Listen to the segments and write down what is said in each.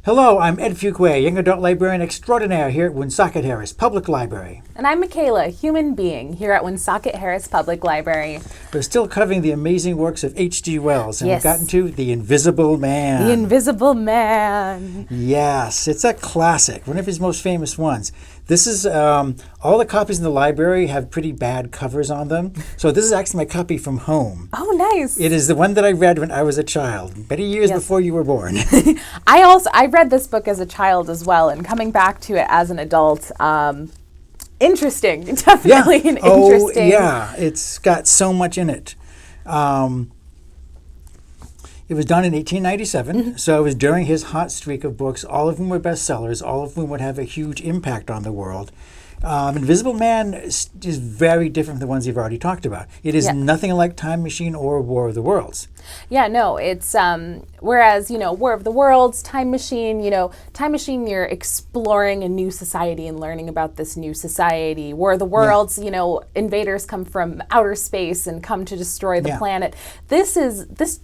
Hello, I'm Ed Fuquay, young adult librarian extraordinaire here at Woonsocket Harris Public Library. And I'm Michaela, human being, here at Woonsocket Harris Public Library. We're still covering the amazing works of H.G. Wells, and Yes. we've gotten to The Invisible Man. The Invisible Man. Yes, it's a classic, one of his most famous ones. This is, all the copies in the library have pretty bad covers on them, so this is actually my copy from home. Oh, nice. It is the one that I read when I was a child, many years before you were born. I read this book as a child as well, and coming back to it as an adult, interesting. Definitely an interesting. Oh, yeah, it's got so much in it. It was done in 1897, so it was during his hot streak of books. All of them were bestsellers, all of them would have a huge impact on the world. Invisible Man is very different from the ones you've already talked about. It is nothing like Time Machine or War of the Worlds. Yeah, no, it's, whereas, War of the Worlds, Time Machine, you're exploring a new society and learning about this new society. War of the Worlds, invaders come from outer space and come to destroy the planet. This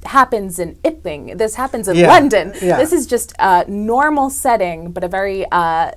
happens in Iping. This happens in London. Yeah. This is just a normal setting, but a very,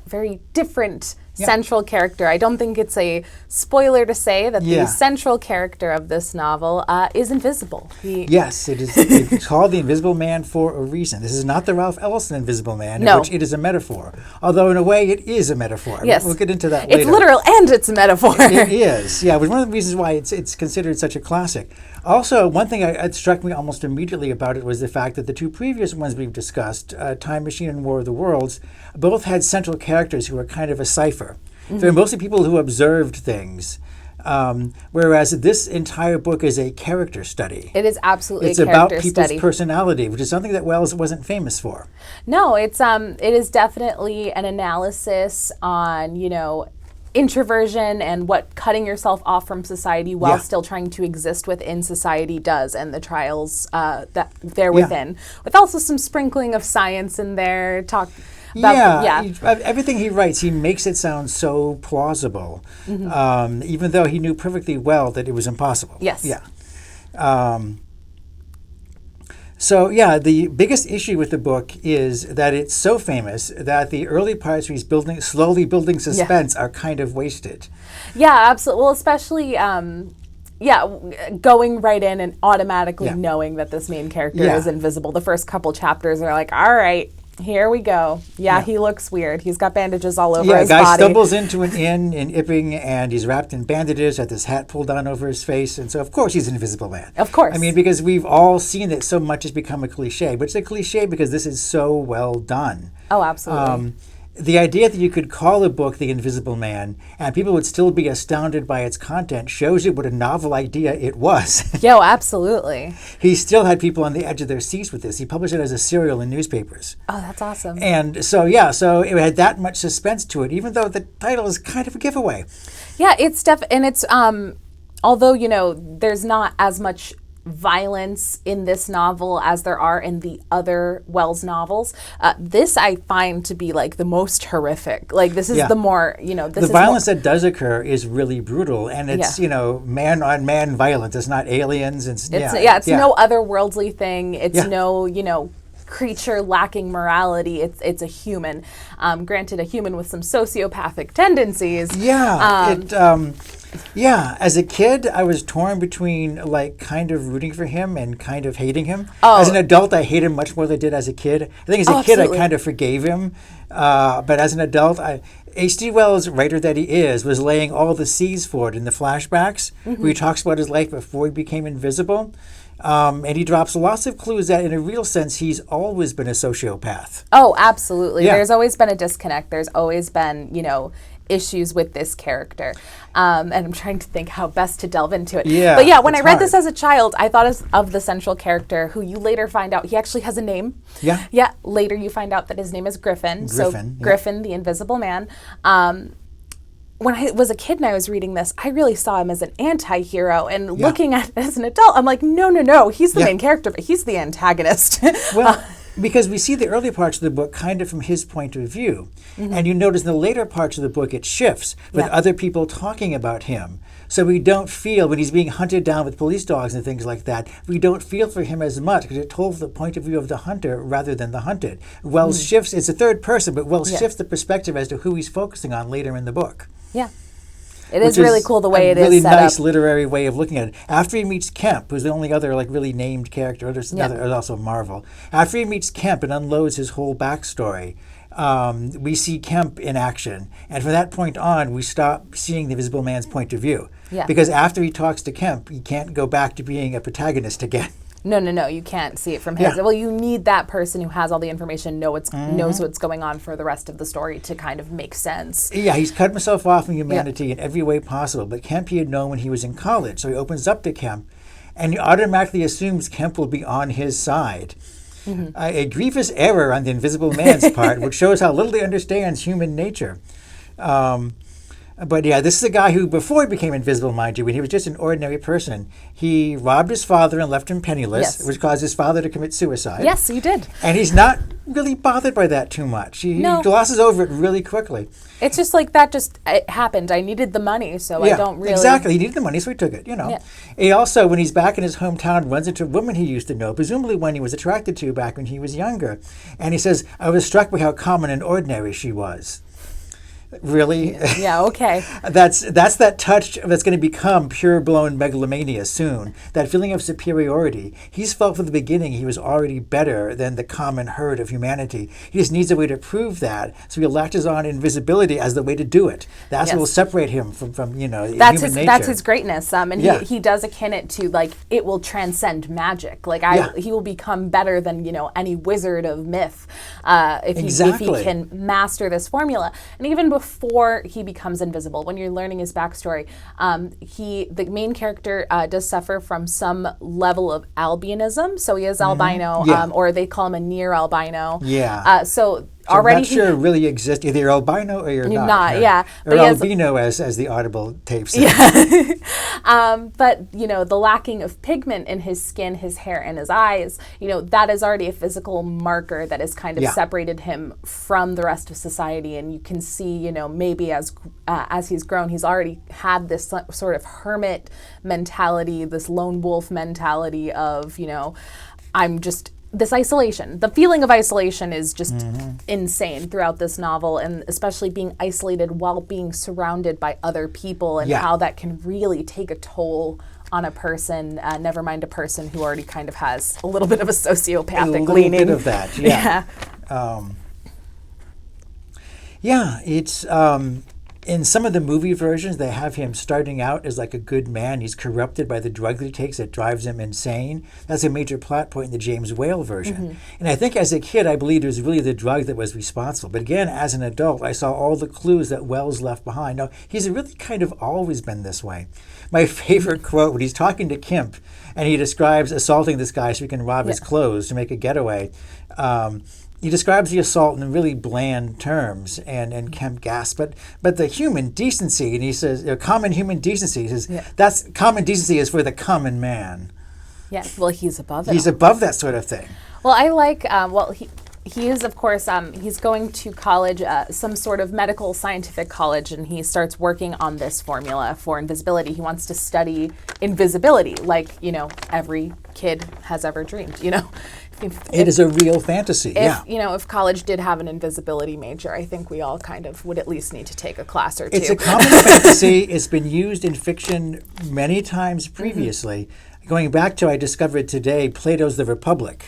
very different central character. I don't think it's a spoiler to say that the central character of this novel is invisible. Yes, it is. It's called The Invisible Man for a reason. This is not the Ralph Ellison Invisible Man, in which it is a metaphor. Although in a way it is a metaphor. Yes. We'll get into that later. It's literal and it's a metaphor. It is. Yeah, it was one of the reasons why it's considered such a classic. Also, one thing that struck me almost immediately about it was the fact that the two previous ones we've discussed, Time Machine and War of the Worlds, both had central characters who were kind of a cipher. Mm-hmm. They're mostly people who observed things, whereas this entire book is a character study. It is absolutely it's a character about people's study. Personality, which is something that Wells wasn't famous for. No, it is definitely an analysis on, introversion and what cutting yourself off from society while still trying to exist within society does, and the trials that they're within, with also some sprinkling of science in there. Everything he writes, he makes it sound so plausible, even though he knew perfectly well that it was impossible. Yes. Yeah. The biggest issue with the book is that it's so famous that the early parts where he's slowly building suspense are kind of wasted. Yeah, absolutely. Well, especially, going right in and automatically knowing that this main character is invisible. The first couple chapters are like, all right, here we go. Yeah, he looks weird. He's got bandages all over his body. Yeah, a guy stumbles into an inn in Iping, and he's wrapped in bandages, had this hat pulled down over his face, and so of course he's an invisible man. Of course. I mean, because we've all seen that so much has become a cliche, but it's a cliche because this is so well done. Oh, absolutely. The idea that you could call a book The Invisible Man and people would still be astounded by its content shows you what a novel idea it was. Yo, absolutely. He still had people on the edge of their seats with this. He published it as a serial in newspapers. Oh, that's awesome. And so it had that much suspense to it, even though the title is kind of a giveaway. Yeah, it's although, there's not as much violence in this novel as there are in the other Wells novels. This I find to be like the most horrific. Like this is the more, the violence that does occur is really brutal, and it's man on man violence. It's not aliens. It's no otherworldly thing. It's no creature lacking morality. It's a human. Granted, a human with some sociopathic tendencies. As a kid, I was torn between kind of rooting for him and kind of hating him. Oh. As an adult, I hate him much more than I did as a kid. I think as a kid, I kind of forgave him. But as an adult, H.G. Wells, writer that he is, was laying all the seeds for it in the flashbacks, where he talks about his life before he became invisible. And he drops lots of clues that, in a real sense, he's always been a sociopath. Oh, absolutely. Yeah. There's always been a disconnect. There's always been, issues with this character. And I'm trying to think how best to delve into it. Yeah, but when I read this as a child, I thought of the central character who you later find out he actually has a name. Yeah. Yeah. Later you find out that his name is Griffin. Griffin, the Invisible Man. When I was a kid and I was reading this, I really saw him as an anti-hero, and looking at it as an adult, I'm like, no, he's the main character, but he's the antagonist. Well, Because we see the early parts of the book kind of from his point of view. And you notice in the later parts of the book it shifts with other people talking about him. So we don't feel, when he's being hunted down with police dogs and things like that, we don't feel for him as much because it told the point of view of the hunter rather than the hunted. Wells shifts, it's a third person, but Wells shifts the perspective as to who he's focusing on later in the book. Yeah. It is really cool the way it is really set nice up. literary way of looking at it. After he meets Kemp, who's the only other like really named character, there's also Marvel. After he meets Kemp and unloads his whole backstory, we see Kemp in action. And from that point on, we stop seeing the Invisible Man's point of view. Yeah. Because after he talks to Kemp, he can't go back to being a protagonist again. No, you can't see it from his. Yeah. Well, you need that person who has all the information, knows what's going on for the rest of the story to kind of make sense. Yeah, he's cut himself off from humanity in every way possible. But Kemp he had known when he was in college, so he opens up to Kemp, and he automatically assumes Kemp will be on his side. A grievous error on the Invisible Man's part, which shows how little he understands human nature. But yeah, this is a guy who, before he became invisible, mind you, when he was just an ordinary person, he robbed his father and left him penniless, which caused his father to commit suicide. Yes, he did. And he's not really bothered by that too much. He glosses over it really quickly. It's just like that it happened. I needed the money, so I don't really... Exactly. He needed the money, so he took it, you know. Yeah. He also, when he's back in his hometown, runs into a woman he used to know, presumably one he was attracted to back when he was younger. And he says, I was struck by how common and ordinary she was. Really? Yeah, okay. That's that touch that's going to become pure-blown megalomania soon. That feeling of superiority. He's felt from the beginning he was already better than the common herd of humanity. He just needs a way to prove that, so he latches on invisibility as the way to do it. That's what will separate him from human nature. That's his greatness. And he does akin it to, like, it will transcend magic. Like, he will become better than, any wizard of myth if he can master this formula. And even before he becomes invisible, when you're learning his backstory, the main character does suffer from some level of albinism. So he is albino, or they call him a near albino. Yeah. So I'm already not sure it really exists. Either you're albino or you're not. Yeah. Or albino, as the Audible tape says. Yeah. But, the lacking of pigment in his skin, his hair, and his eyes, that is already a physical marker that has kind of separated him from the rest of society. And you can see, maybe as he's grown, he's already had this sort of hermit mentality, this lone wolf mentality of, this isolation. The feeling of isolation is just insane throughout this novel, and especially being isolated while being surrounded by other people, and how that can really take a toll on a person, never mind a person who already kind of has a little bit of a sociopathic leaning. A little bit of that, yeah. It's... in some of the movie versions, they have him starting out as like a good man. He's corrupted by the drug that he takes that drives him insane. That's a major plot point in the James Whale version. And I think as a kid, I believed it was really the drug that was responsible. But again, as an adult, I saw all the clues that Wells left behind. Now, he's really kind of always been this way. My favorite quote, when he's talking to Kemp, and he describes assaulting this guy so he can rob his clothes to make a getaway, he describes the assault in really bland terms, and Kemp gasps, but the human decency, and he says, common human decency, he says, that's common decency is for the common man. Yeah, well, he's above it. He's above that sort of thing. Well, I like, he is, of course, he's going to college, some sort of medical scientific college, and he starts working on this formula for invisibility. He wants to study invisibility, like, every kid has ever dreamed, It is a real fantasy, if college did have an invisibility major, I think we all kind of would at least need to take a class or two. It's a common fantasy. It's been used in fiction many times previously. Going back to, I discovered today, Plato's The Republic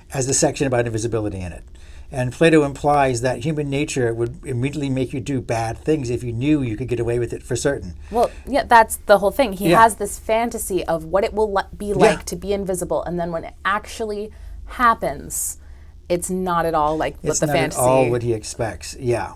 has a section about invisibility in it. And Plato implies that human nature would immediately make you do bad things if you knew you could get away with it for certain. Well, yeah, that's the whole thing. He has this fantasy of what it will be like to be invisible, and then when it actually happens, it's not at all like what the fantasy. It's not at all what he expects. Yeah.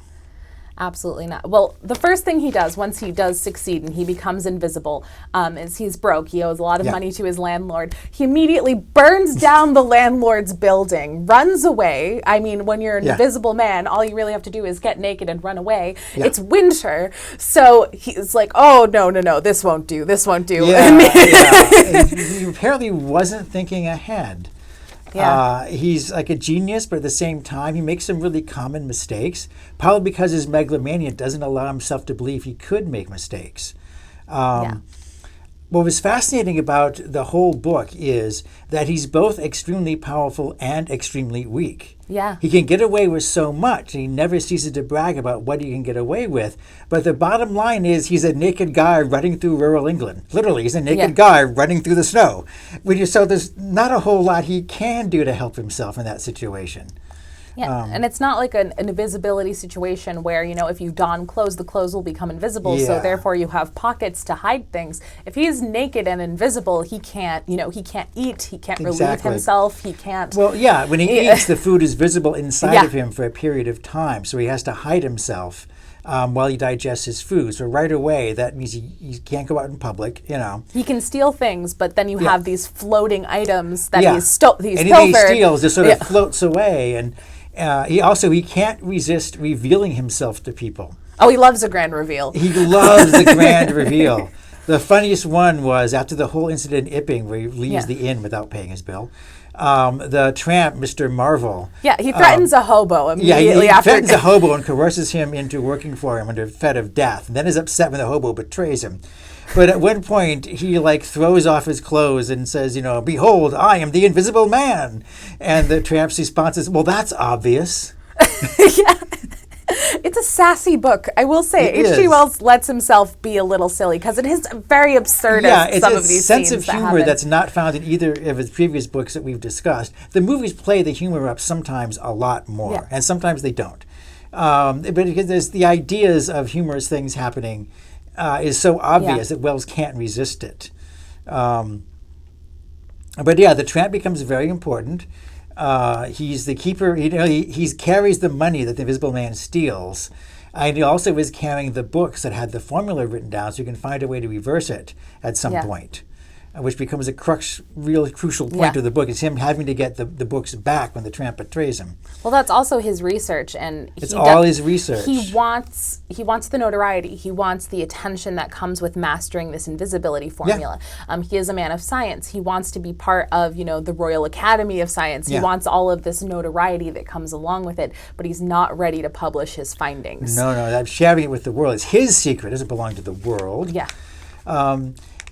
Absolutely not. Well, the first thing he does once he does succeed and he becomes invisible is he's broke. He owes a lot of money to his landlord. He immediately burns down the landlord's building, runs away. I mean, when you're an invisible man, all you really have to do is get naked and run away. It's winter. So he's like, oh, no, this won't do. This won't do. He apparently wasn't thinking ahead. Yeah. He's like a genius, but at the same time, he makes some really common mistakes, probably because his megalomania doesn't allow himself to believe he could make mistakes. Yeah. What was fascinating about the whole book is that he's both extremely powerful and extremely weak. Yeah. He can get away with so much, and he never ceases to brag about what he can get away with. But the bottom line is he's a naked guy running through rural England. Literally, he's a naked guy running through the snow. So there's not a whole lot he can do to help himself in that situation. Yeah, and it's not like an invisibility situation where, if you don clothes, the clothes will become invisible, so therefore you have pockets to hide things. If he's naked and invisible, he can't, he can't eat, he can't relieve himself, he can't... Well, yeah, when he eats, the food is visible inside of him for a period of time, so he has to hide himself while he digests his food. So right away, that means he can't go out in public, He can steal things, but then you have these floating items that he's Anything he steals just sort of floats away, and he can't resist revealing himself to people. Oh, he loves a grand reveal. He loves the grand reveal. The funniest one was after the whole incident in Iping, where he leaves the inn without paying his bill. The tramp, Mr. Marvel. Yeah, he threatens a hobo immediately he after. threatens a hobo and coerces him into working for him under threat of death, and then is upset when the hobo betrays him. But at one point, he throws off his clothes and says, "Behold, I am the Invisible Man." And the tramp's response is, "Well, that's obvious." Yeah. It's a sassy book, I will say. H.G. Wells lets himself be a little silly because it is very absurd. Some of these sense of humor that's not found in either of his previous books that we've discussed. The movies play the humor up sometimes a lot more, and sometimes they don't. But because there's the ideas of humorous things happening is so obvious that Wells can't resist it. But the tramp becomes very important. He's the keeper. He carries the money that the Invisible Man steals, and he also is carrying the books that had the formula written down, so you can find a way to reverse it at some point, which becomes a real crucial point of the book. Is him having to get the books back when the tramp betrays him. Well, that's also his research, and it's all his research. He wants the notoriety. He wants the attention that comes with mastering this invisibility formula. He is a man of science. He wants to be part of the Royal Academy of Science. He wants all of this notoriety that comes along with it, but he's not ready to publish his findings. No, I'm sharing it with the world. It's his secret. It doesn't belong to the world.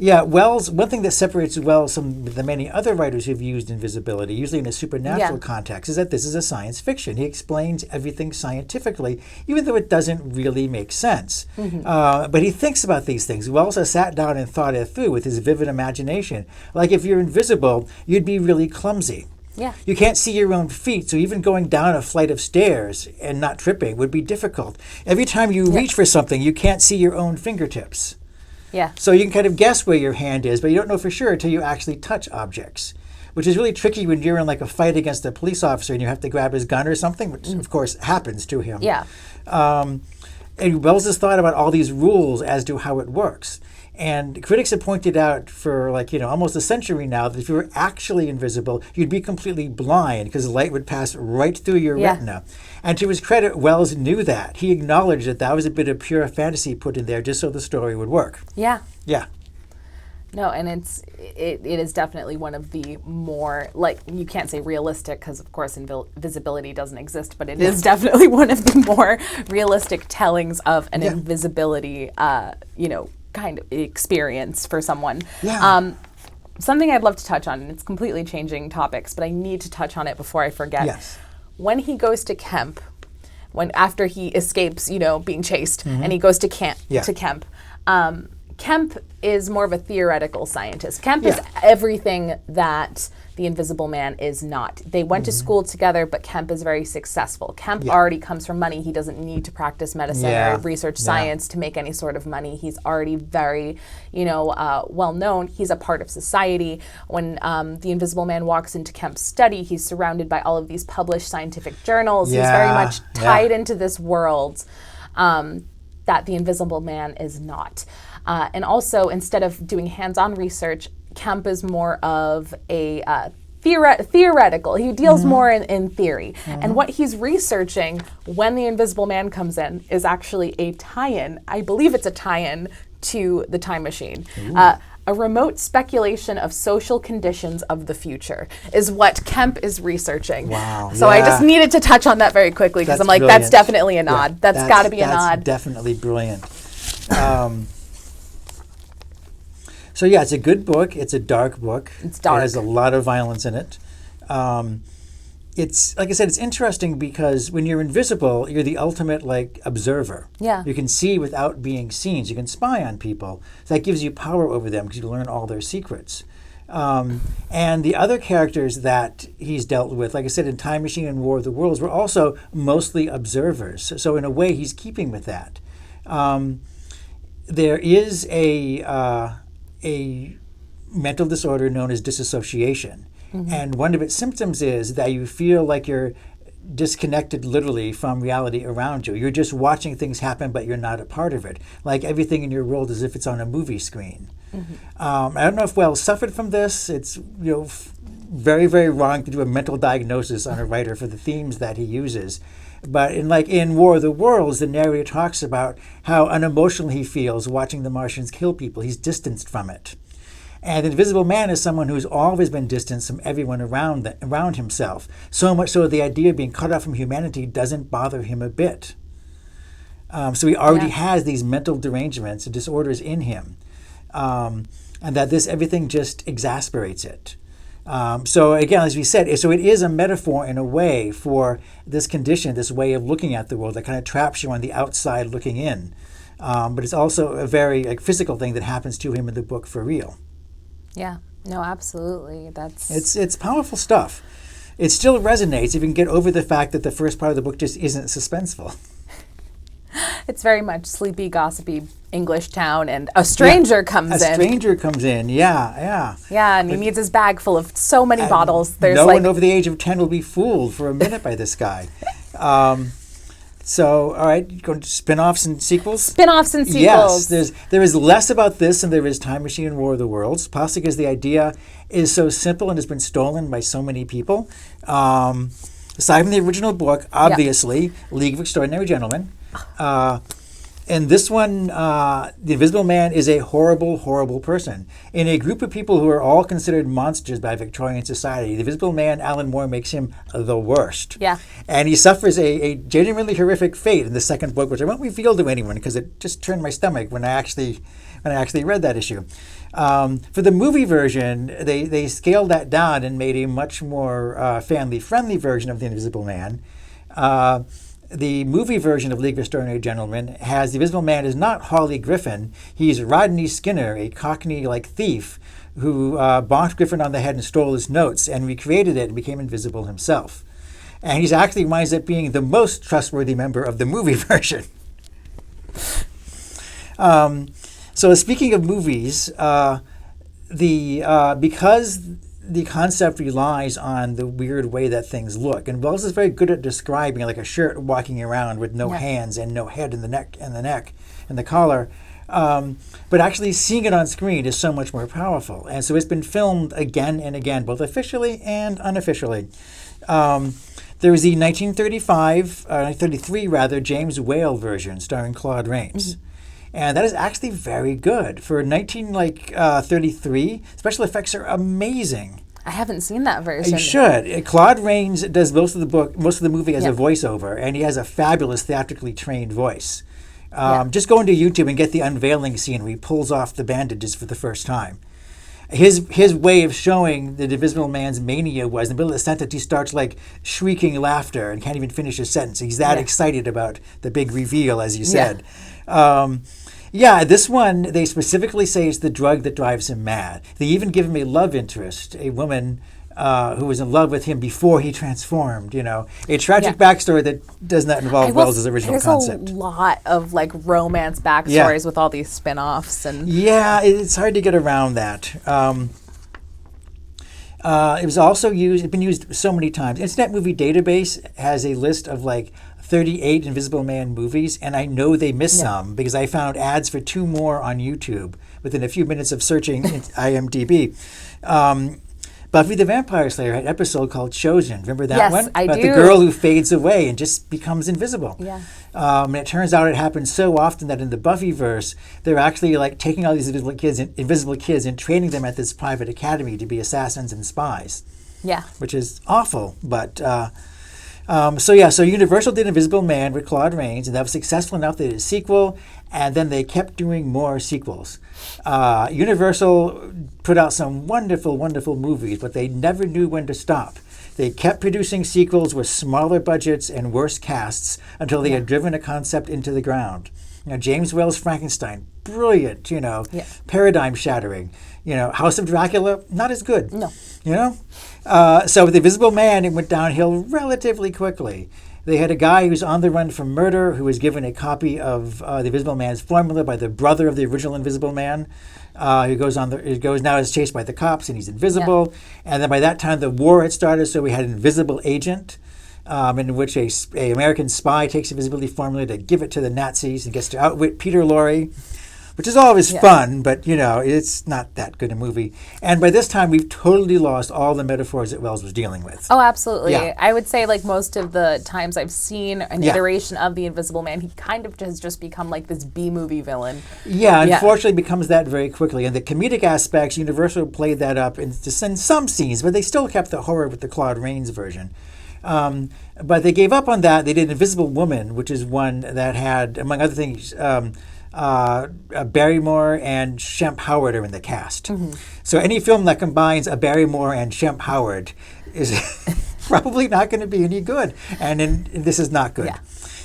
Wells, one thing that separates Wells from the many other writers who've used invisibility, usually in a supernatural context, is that this is a science fiction. He explains everything scientifically, even though it doesn't really make sense. But he thinks about these things. Wells has sat down and thought it through with his vivid imagination. Like if you're invisible, you'd be really clumsy. You can't see your own feet, so even going down a flight of stairs and not tripping would be difficult. Every time you reach for something, you can't see your own fingertips. So you can kind of guess where your hand is, but you don't know for sure until you actually touch objects, which is really tricky when you're in like a fight against a police officer and you have to grab his gun or something, which of course happens to him. And Wells has thought about all these rules as to how it works. And critics have pointed out for almost a century now that if you were actually invisible, you'd be completely blind because light would pass right through your retina. And to his credit, Wells knew that. He acknowledged that was a bit of pure fantasy put in there just so the story would work. No, and it is definitely one of the more, you can't say realistic because, of course, invisibility doesn't exist, but it is definitely one of the more realistic tellings of an invisibility, kind of experience for someone. Something I'd love to touch on, and it's completely changing topics, but I need to touch on it before I forget. When he goes to Kemp, after he escapes, being chased, and he goes to Kemp, Kemp is more of a theoretical scientist. Kemp is everything that the Invisible Man is not. They went to school together, but Kemp is very successful. Kemp already comes from money. He doesn't need to practice medicine or research science to make any sort of money. He's already very, well known. He's a part of society. When the Invisible Man walks into Kemp's study, he's surrounded by all of these published scientific journals. He's very much tied into this world that the Invisible Man is not. And also, instead of doing hands-on research, Kemp is more of a theoretical. He deals more in theory. And what he's researching when the Invisible Man comes in is actually a tie-in. I believe it's a tie-in to the Time Machine. a remote speculation of social conditions of the future is what Kemp is researching. Wow. So I just needed to touch on that very quickly because I'm like, brilliant. that's definitely a nod. Yeah, that's got to be a nod. Definitely brilliant. So yeah, it's a good book. It's a dark book. It's dark. It has a lot of violence in it. It's, like I said, it's interesting because when you're invisible, you're the ultimate like observer. Yeah. You can see without being seen. So you can spy on people. So that gives you power over them because you learn all their secrets. And the other characters that he's dealt with, like I said, in Time Machine and War of the Worlds, were also mostly observers. So in a way, he's keeping with that. There is a mental disorder known as dissociation. Mm-hmm. And one of its symptoms is that you feel like you're disconnected literally from reality around you. You're just watching things happen, but you're not a part of it. Like everything in your world as if it's on a movie screen. Mm-hmm. I don't know if Wells suffered from this. It's very, very wrong to do a mental diagnosis on a writer for the themes that he uses. But in War of the Worlds, the narrator talks about how unemotional he feels watching the Martians kill people. He's distanced from it. And the Invisible Man is someone who's always been distanced from everyone around himself. So much so the idea of being cut off from humanity doesn't bother him a bit. So he already has these mental derangements and disorders in him. And that everything just exasperates it. So again, as we said, so it is a metaphor in a way for this condition, this way of looking at the world that kind of traps you on the outside looking in. But it's also a very physical thing that happens to him in the book for real. Yeah, no, absolutely. It's powerful stuff. It still resonates if you can get over the fact that the first part of the book just isn't suspenseful. It's very much sleepy, gossipy English town, and a stranger comes in. A stranger comes in, yeah. Yeah, and he needs his bag full of so many bottles. There's no one over the age of 10 will be fooled for a minute by this guy. So, all right, going to spin-offs and sequels? Spin-offs and sequels. Yes, there is less about this than there is Time Machine and War of the Worlds, possibly because the idea is so simple and has been stolen by so many people. Aside from the original book, obviously, League of Extraordinary Gentlemen. And this one, the Invisible Man is a horrible, horrible person. In a group of people who are all considered monsters by Victorian society, the Invisible Man, Alan Moore, makes him the worst. Yeah. And he suffers a genuinely horrific fate in the second book, which I won't reveal to anyone because it just turned my stomach when I actually read that issue. For the movie version, they scaled that down and made a much more family-friendly version of the Invisible Man. The movie version of League of Extraordinary Gentlemen has the Invisible Man is not Hawley Griffin. He's Rodney Skinner, a Cockney-like thief who bonked Griffin on the head and stole his notes and recreated it and became invisible himself. And he's actually winds up being the most trustworthy member of the movie version. So speaking of movies, because the concept relies on the weird way that things look. And Wells is very good at describing like a shirt walking around with no hands and no head in the neck and the collar. But actually seeing it on screen is so much more powerful. And so it's been filmed again and again, both officially and unofficially. There was the 1933 James Whale version starring Claude Rains. Mm-hmm. And that is actually very good. For 1933, special effects are amazing. I haven't seen that version. You should. Claude Rains does most of the movie as a voiceover, and he has a fabulous theatrically trained voice. Just go into YouTube and get the unveiling scene where he pulls off the bandages for the first time. His way of showing the Invisible Man's mania was in the middle of the sentence he starts like shrieking laughter and can't even finish his sentence. He's that excited about the big reveal, as you said. This one, they specifically say it's the drug that drives him mad. They even give him a love interest, a woman who was in love with him before he transformed, a tragic backstory that does not involve Wells' original concept. There's a lot of like romance backstories with all these spin-offs. It's hard to get around that. It was also used, it's been used so many times. Internet Movie Database has a list of like 38 Invisible Man movies, and I know they missed some because I found ads for 2 more on YouTube within a few minutes of searching IMDb. Buffy the Vampire Slayer had an episode called Chosen. Remember that Yes, one? I About do. the girl who fades away and just becomes invisible. Yeah. And it turns out it happens so often that in the Buffyverse, they're actually like taking all these invisible kids and training them at this private academy to be assassins and spies, Yeah. which is awful. But so Universal did Invisible Man with Claude Rains, and that was successful enough they did a sequel, and then they kept doing more sequels. Universal put out some wonderful, wonderful movies, but they never knew when to stop. They kept producing sequels with smaller budgets and worse casts until they had driven a concept into the ground. James Whale's Frankenstein, brilliant, paradigm shattering. House of Dracula, not as good. No. So with The Invisible Man, it went downhill relatively quickly. They had a guy who's on the run from murder who was given a copy of The Invisible Man's formula by the brother of the original Invisible Man, who goes now is chased by the cops and he's invisible. Yeah. And then by that time the war had started, so we had an invisible agent, in which a American spy takes the invisibility formula to give it to the Nazis and gets to outwit Peter Lorre, which is always fun, but it's not that good a movie. And by this time, we've totally lost all the metaphors that Wells was dealing with. Oh, absolutely. Yeah. I would say like most of the times I've seen an iteration of the Invisible Man, he kind of has just become like this B-movie villain. Yeah, unfortunately becomes that very quickly. And the comedic aspects, Universal played that up in some scenes, but they still kept the horror with the Claude Rains version. But they gave up on that. They did Invisible Woman, which is one that had, among other things, Barrymore and Shemp Howard are in the cast. Mm-hmm. So any film that combines a Barrymore and Shemp Howard is probably not going to be any good. And this is not good. Yeah.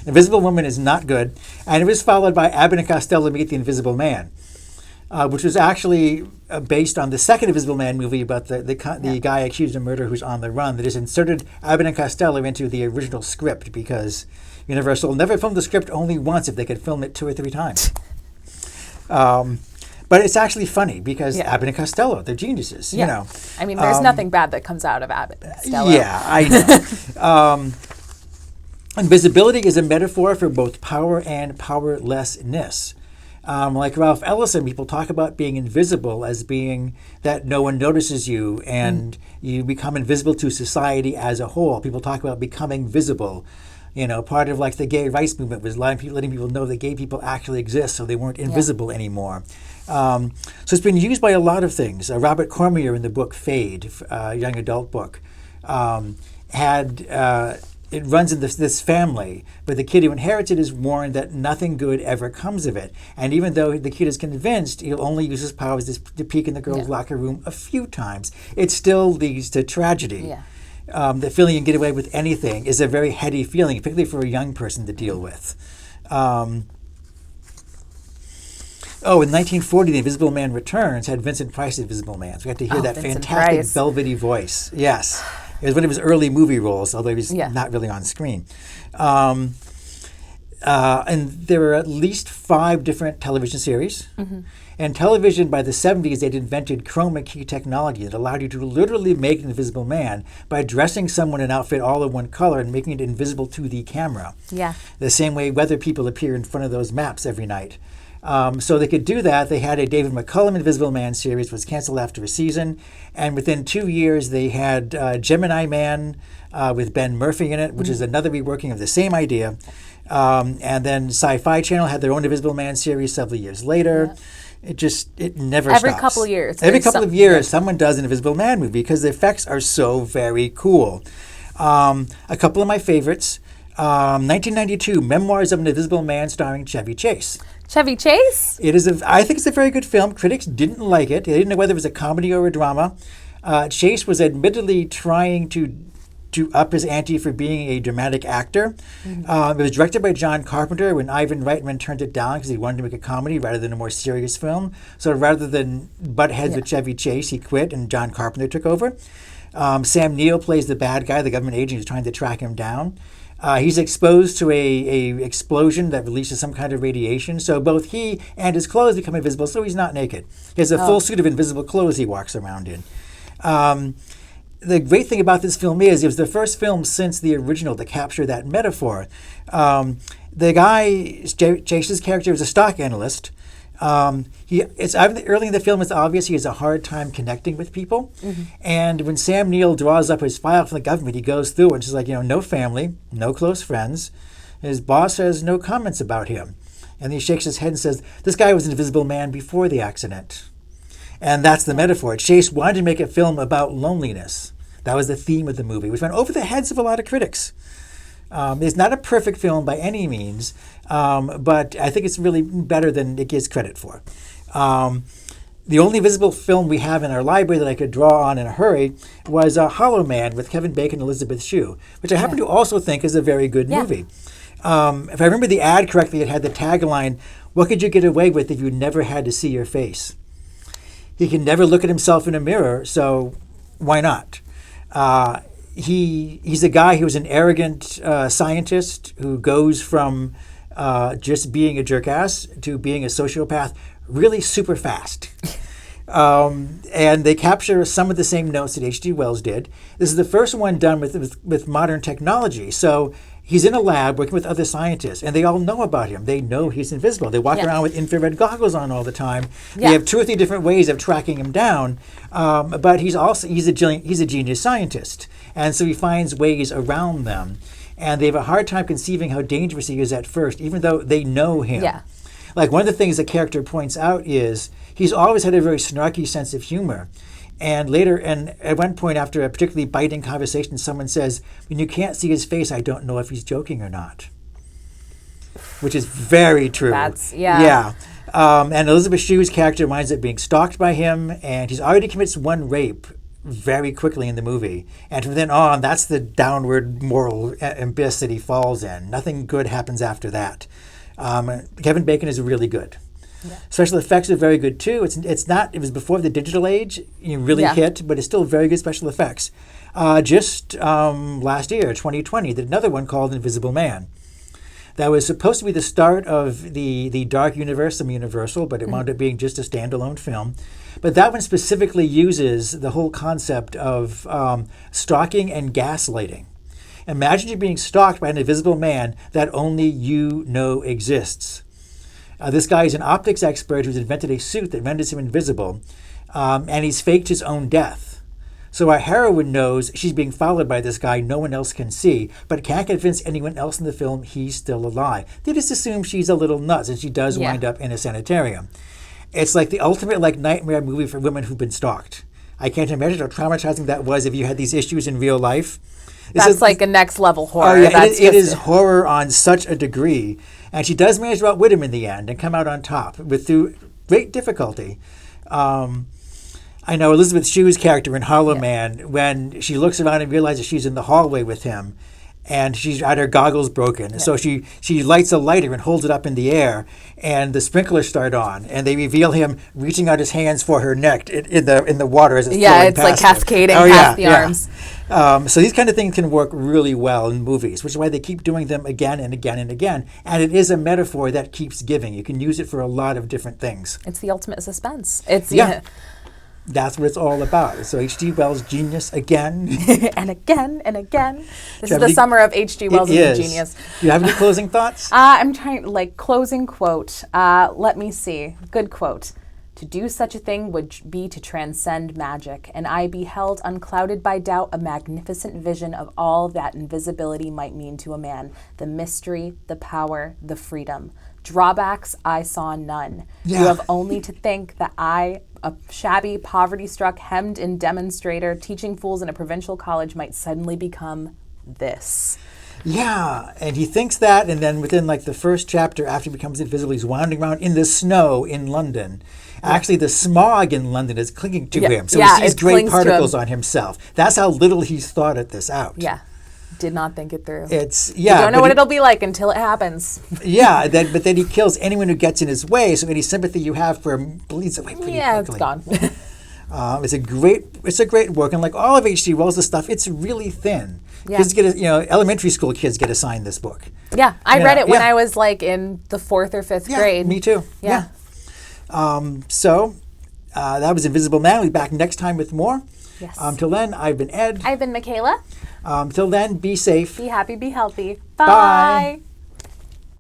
Invisible Woman is not good. And it was followed by Abbott and Costello Meet the Invisible Man, which was actually based on the second Invisible Man movie about the guy accused of murder who's on the run. They just inserted Abbott and Costello into the original script because Universal never filmed the script only once if they could film it 2 or 3 times. But it's actually funny because Abbott and Costello, they're geniuses, I mean, there's nothing bad that comes out of Abbott and Costello. Yeah, I know. Invisibility is a metaphor for both power and powerlessness. Like Ralph Ellison, people talk about being invisible as being that no one notices you and you become invisible to society as a whole. People talk about becoming visible. Part of like the gay rights movement was letting people know that gay people actually exist, so they weren't invisible anymore. So it's been used by a lot of things. Robert Cormier in the book Fade, a young adult book, it runs in this family, but the kid who inherits it is warned that nothing good ever comes of it. And even though the kid is convinced he'll only use his powers to peek in the girls' locker room a few times, it still leads to tragedy. Yeah. The feeling you can get away with anything is a very heady feeling, particularly for a young person to deal with. In 1940, The Invisible Man Returns had Vincent Price, The Invisible Man. So we got to hear that Vincent fantastic Price. velvety voice. Yes. It was one of his early movie roles, although he was not really on screen. And there were at least 5 different television series. Mm-hmm. And television, by the 70s, they'd invented chroma key technology that allowed you to literally make an invisible man by dressing someone in an outfit all of one color and making it invisible to the camera. Yeah. The same way weather people appear in front of those maps every night. So they could do that. They had a David McCullum Invisible Man series, was canceled after a season. And within 2 years, they had Gemini Man with Ben Murphy in it, which is another reworking of the same idea. And then Sci-Fi Channel had their own Invisible Man series several years later. Yeah. It never stops. Every couple of years. Every couple of years, someone does an Invisible Man movie because the effects are so very cool. A couple of my favorites. 1992, Memoirs of an Invisible Man starring Chevy Chase. Chevy Chase? I think it's a very good film. Critics didn't like it. They didn't know whether it was a comedy or a drama. Chase was admittedly trying to up his ante for being a dramatic actor. Mm-hmm. It was directed by John Carpenter when Ivan Reitman turned it down because he wanted to make a comedy rather than a more serious film. So rather than butt heads with Chevy Chase, he quit and John Carpenter took over. Sam Neill plays the bad guy, the government agent who's trying to track him down. He's exposed to a explosion that releases some kind of radiation. So both he and his clothes become invisible, so he's not naked. He has a full suit of invisible clothes he walks around in. The great thing about this film is it was the first film since the original to capture that metaphor. The guy, Chase's character, was a stock analyst. Early in the film, it's obvious he has a hard time connecting with people. And when Sam Neill draws up his file from the government, he goes through it and she's like, no family, no close friends. His boss has no comments about him. And he shakes his head and says, this guy was an invisible man before the accident. And that's the metaphor. Chase wanted to make a film about loneliness. That was the theme of the movie, which went over the heads of a lot of critics. It's not a perfect film by any means, but I think it's really better than it gives credit for. The only visible film we have in our library that I could draw on in a hurry was Hollow Man with Kevin Bacon and Elizabeth Shue, which I happen to also think is a very good movie. If I remember the ad correctly, it had the tagline, "What could you get away with if you never had to see your face?" He can never look at himself in a mirror, so why not? He's a guy who's an arrogant scientist who goes from just being a jerk-ass to being a sociopath really super fast. And they capture some of the same notes that H.G. Wells did. This is the first one done with modern technology. So he's in a lab working with other scientists, and they all know about him. They know he's invisible. They walk around with infrared goggles on all the time. They have 2 or 3 different ways of tracking him down. But he's a genius scientist, and so he finds ways around them. And they have a hard time conceiving how dangerous he is at first, even though they know him. Yeah. Like one of the things the character points out is he's always had a very snarky sense of humor. And later, and at one point after a particularly biting conversation, someone says, when you can't see his face, I don't know if he's joking or not. Which is very true. Yeah. And Elizabeth Shue's character winds up being stalked by him, and he's already commits one rape very quickly in the movie. And from then on, that's the downward moral abyss that he falls in. Nothing good happens after that. Kevin Bacon is really good. Yeah. Special effects are very good too. It was before the digital age really hit, but it's still very good special effects. Just last year, 2020, did another one called Invisible Man. That was supposed to be the start of the dark universe from Universal, but it wound up being just a standalone film. But that one specifically uses the whole concept of stalking and gaslighting. Imagine you're being stalked by an invisible man that only you know exists. This guy is an optics expert who's invented a suit that renders him invisible, and he's faked his own death. So our heroine knows she's being followed by this guy no one else can see, but can't convince anyone else in the film he's still alive. They just assume she's a little nuts, and she does wind up in a sanitarium. It's like the ultimate nightmare movie for women who've been stalked. I can't imagine how traumatizing that was if you had these issues in real life. That's like a next level horror. Oh, yeah, it is horror on such a degree. And she does manage to outwit him in the end and come out on top through great difficulty. I know Elizabeth Shue's character in Hollow Man, when she looks around and realizes she's in the hallway with him, and she's had her goggles broken. Yeah. So she lights a lighter and holds it up in the air, and the sprinklers start on, and they reveal him reaching out his hands for her neck in the water as it's flowing it's past like cascading past the arms. So these kind of things can work really well in movies, which is why they keep doing them again and again and again. And it is a metaphor that keeps giving. You can use it for a lot of different things. It's the ultimate suspense. That's what it's all about. So H.G. Wells' genius again. and again and again. This is the summer of H.G. Wells' genius. Do you have any closing thoughts? I'm trying, closing quote. Let me see. Good quote. To do such a thing would be to transcend magic, and I beheld, unclouded by doubt, a magnificent vision of all that invisibility might mean to a man. The mystery, the power, the freedom. Drawbacks I saw none. Yeah. You have only to think that I, a shabby, poverty-struck, hemmed-in demonstrator teaching fools in a provincial college, might suddenly become this. Yeah, and he thinks that, and then within the first chapter, after he becomes invisible, he's wandering around in the snow in London. Actually, the smog in London is clinging to him, so he sees gray particles on himself. That's how little he's thought this out. Yeah. Did not think it through. You don't know what it'll be like until it happens. Yeah, but then he kills anyone who gets in his way, so any sympathy you have for him bleeds away pretty quickly. Yeah, it's gone. It's a great work, and like all of H.G. Wells' stuff, it's really thin. Yeah. Kids elementary school kids get assigned this book. Yeah, I read it when I was in the 4th or 5th grade. Me too. Yeah. So that was Invisible Man. We'll be back next time with more. Yes. Till then, I've been Ed. I've been Michaela. Till then, be safe. Be happy, be healthy. Bye.